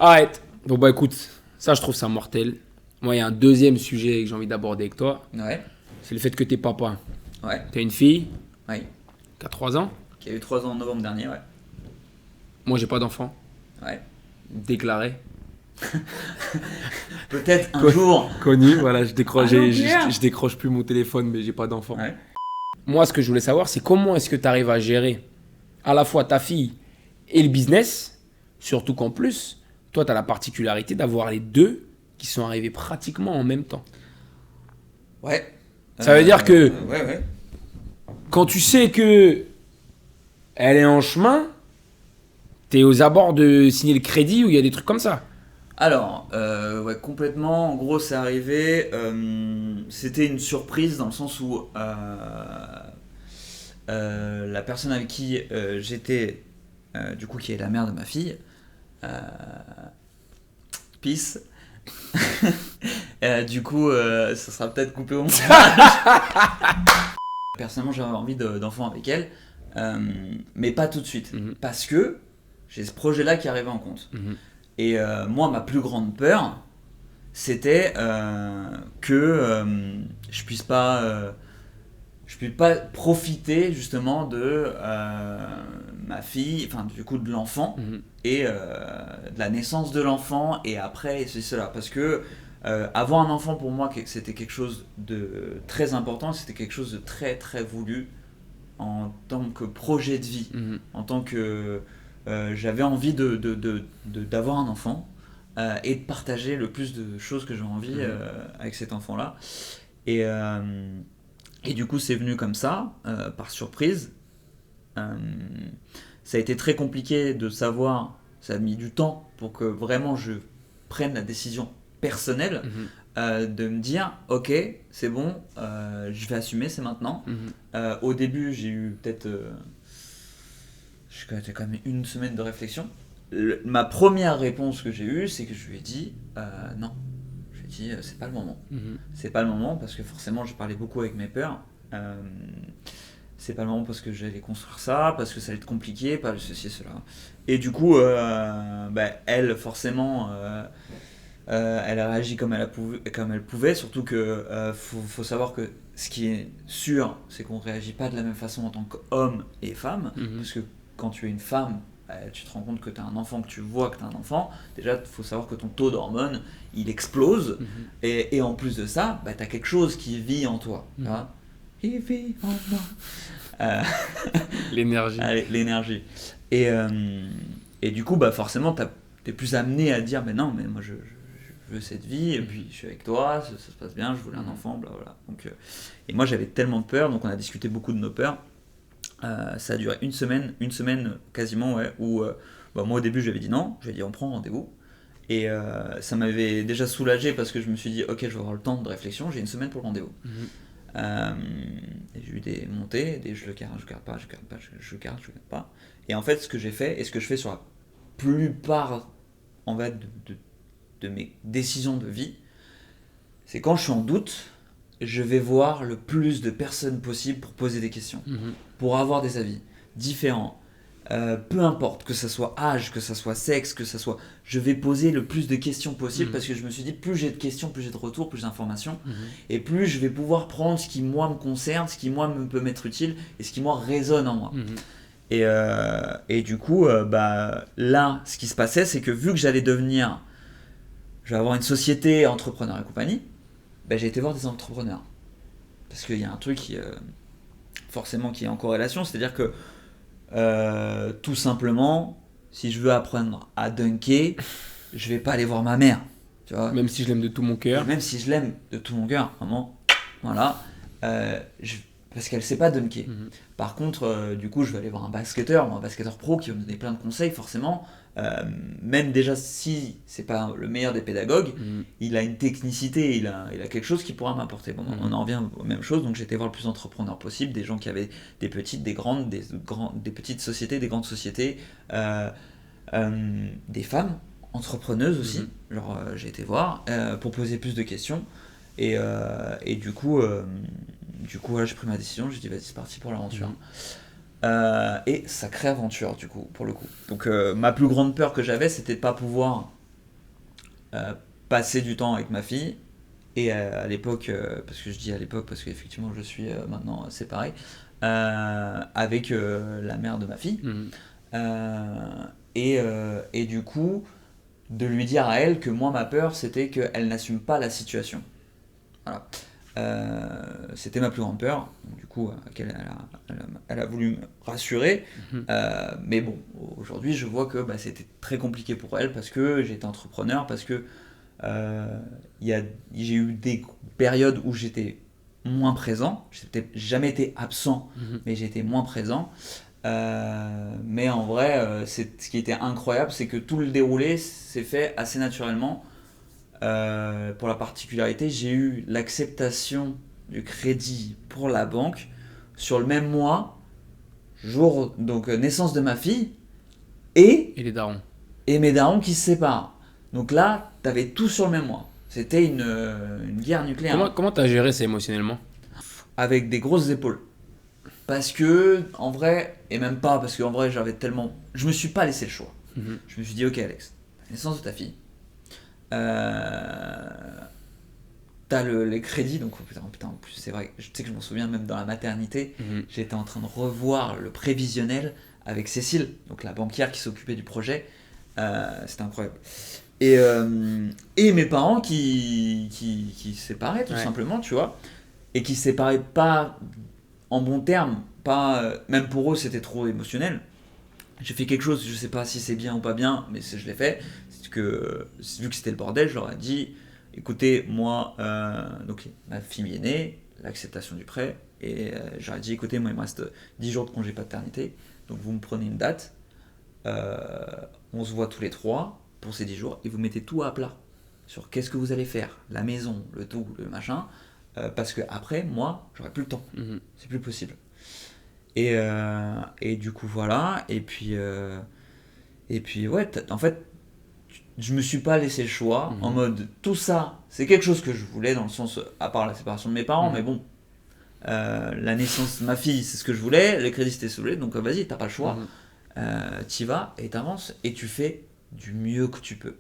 Arrête. Bon, bah écoute, ça, je trouve ça mortel. Moi, il y a un deuxième sujet que j'ai envie d'aborder avec toi. Ouais. C'est le fait que t'es papa. Ouais. T'as une fille Ouais. qui a 3 ans. Qui a eu 3 ans en novembre dernier, ouais. Moi, j'ai pas d'enfant. Ouais. Déclaré. Peut-être un jour. Connu, voilà, je décroche, Ah non, je décroche plus mon téléphone, mais j'ai pas d'enfant. Ouais. Moi, ce que je voulais savoir, c'est comment est-ce que tu arrives à gérer à la fois ta fille et le business, surtout qu'en plus, toi, tu as la particularité d'avoir les deux qui sont arrivés pratiquement en même temps. Ouais. Ça veut dire que Ouais. quand tu sais que elle est en chemin, tu es aux abords de signer le crédit ou il y a des trucs comme ça. Alors, ouais, complètement. En gros, c'est arrivé. C'était une surprise dans le sens où la personne avec qui j'étais, du coup, qui est la mère de ma fille, Peace. Du coup, ça sera peut-être coupé au montage. Personnellement, j'avais envie d'enfant avec elle, mais pas tout de suite, parce que j'ai ce projet-là qui arrivait en compte. Et moi, ma plus grande peur, c'était que je puisse pas profiter justement de ma fille, enfin du coup de l'enfant et de la naissance de l'enfant et après c'est cela, parce que avoir un enfant pour moi c'était quelque chose de très important, c'était quelque chose de très très voulu en tant que projet de vie, en tant que j'avais envie d'avoir un enfant et de partager le plus de choses que j'ai envie avec cet enfant-là. Et du coup, c'est venu comme ça, par surprise. Ça a été très compliqué de savoir, ça a mis du temps pour que vraiment je prenne la décision personnelle de me dire, ok, c'est bon, je vais assumer, c'est maintenant. Au début, j'ai eu peut-être... J'ai quand même une semaine de réflexion. Ma première réponse que j'ai eue, c'est que je lui ai dit non. Je lui ai dit c'est pas le moment. C'est pas le moment parce que forcément j'ai parlé beaucoup avec mes peurs. C'est pas le moment parce que j'allais construire ça, parce que ça allait être compliqué, pas ceci et cela. Et du coup, elle forcément, elle a réagi comme elle pouvait, surtout que faut savoir que ce qui est sûr, c'est qu'on réagit pas de la même façon en tant qu'homme et femme, parce que quand tu es une femme, tu te rends compte que tu as un enfant, que tu vois que tu as un enfant, déjà il faut savoir que ton taux d'hormones il explose, et en plus de ça, tu as quelque chose qui vit en toi. Il vit en moi. L'énergie. Allez, l'énergie. Et du coup, forcément, tu es plus amené à dire mais non, mais moi je veux cette vie, et puis je suis avec toi, ça se passe bien, je voulais un enfant, blablabla. Donc, et moi j'avais tellement peur, donc on a discuté beaucoup de nos peurs. Ça a duré une semaine quasiment, ouais, où moi au début j'avais dit non, j'ai dit on prend rendez-vous, et ça m'avait déjà soulagé parce que je me suis dit ok, je vais avoir le temps de réflexion, j'ai une semaine pour le rendez-vous. Et j'ai eu des montées, des je le garde pas, et en fait ce que j'ai fait et ce que je fais sur la plupart en fait de mes décisions de vie, c'est quand je suis en doute, je vais voir le plus de personnes possible pour poser des questions, pour avoir des avis différents, peu importe, que ça soit âge, que ça soit sexe, que ça soit... Je vais poser le plus de questions possible parce que je me suis dit, plus j'ai de questions, plus j'ai de retours, plus d'informations, et plus je vais pouvoir prendre ce qui moi me concerne, ce qui moi me peut m'être utile, et ce qui moi résonne en moi. Et du coup, là, ce qui se passait, c'est que vu que je vais avoir une société entrepreneur et compagnie, j'ai été voir des entrepreneurs. Parce qu'il y a un truc qui, forcément qui est en corrélation, c'est-à-dire que tout simplement, si je veux apprendre à dunker, je vais pas aller voir ma mère. Tu vois, même si je l'aime de tout mon cœur. même si je l'aime de tout mon cœur, vraiment, voilà, parce qu'elle sait pas dunker. Par contre, du coup, je vais aller voir un basketteur pro qui va me donner plein de conseils, forcément. Même déjà si c'est pas le meilleur des pédagogues, il a une technicité, il a quelque chose qui pourra m'apporter. Bon, on en revient aux mêmes choses, donc j'ai été voir le plus d'entrepreneurs possible, des gens qui avaient des petites, des grandes, des petites sociétés, des grandes sociétés, des femmes entrepreneuses aussi. Genre j'ai été voir pour poser plus de questions, et du coup voilà, j'ai pris ma décision, j'ai dit vas-y, c'est parti pour l'aventure. Et sacrée aventure du coup, pour le coup. Donc ma plus grande peur que j'avais, c'était de pas pouvoir passer du temps avec ma fille. Et à l'époque, parce que je dis à l'époque parce qu'effectivement je suis maintenant séparé, avec la mère de ma fille. Et du coup, de lui dire à elle que moi, ma peur, c'était qu'elle n'assume pas la situation. Voilà. C'était ma plus grande peur. Donc, du coup, elle a voulu me rassurer. Mais bon, aujourd'hui, je vois que c'était très compliqué pour elle parce que j'étais entrepreneur, parce que j'ai eu des périodes où j'étais moins présent. J'ai peut-être jamais été absent, mais j'étais moins présent. Mais en vrai, ce qui était incroyable, c'est que tout le déroulé s'est fait assez naturellement. Pour la particularité, j'ai eu l'acceptation du crédit pour la banque sur le même mois, jour donc naissance de ma fille, et les darons. Et mes darons qui se séparent. Donc là, t'avais tout sur le même mois. C'était une guerre nucléaire. Comment t'as géré ça émotionnellement? Avec des grosses épaules. Parce que, en vrai, et même pas, parce qu'en vrai, j'avais tellement. Je me suis pas laissé le choix. Je me suis dit, ok, Alex, naissance de ta fille. T'as les crédits, donc putain, en plus, c'est vrai, je sais que je m'en souviens même dans la maternité, j'étais en train de revoir le prévisionnel avec Cécile, donc la banquière qui s'occupait du projet. C'était incroyable. Et mes parents qui se séparaient tout simplement, tu vois, et qui se séparaient pas en bons termes, pas, même pour eux c'était trop émotionnel. J'ai fait quelque chose, je sais pas si c'est bien ou pas bien, mais je l'ai fait. C'est que, vu que c'était le bordel, je leur ai dit, écoutez, moi, donc ma fille est née, l'acceptation du prêt, et j'aurais dit, écoutez, moi il me reste 10 jours de congé paternité, donc vous me prenez une date, on se voit tous les 3 pour ces 10 jours, et vous mettez tout à plat sur qu'est-ce que vous allez faire, la maison, le tout, le machin, parce que après, moi, j'aurai plus le temps, c'est plus possible. Et du coup, voilà, et puis ouais, en fait, je me suis pas laissé le choix, en mode, tout ça, c'est quelque chose que je voulais, dans le sens, à part la séparation de mes parents, mais bon, la naissance de ma fille, c'est ce que je voulais, les crédits c'était ce que je voulais, donc vas-y, t'as pas le choix, t'y vas, et t'avances, et tu fais du mieux que tu peux.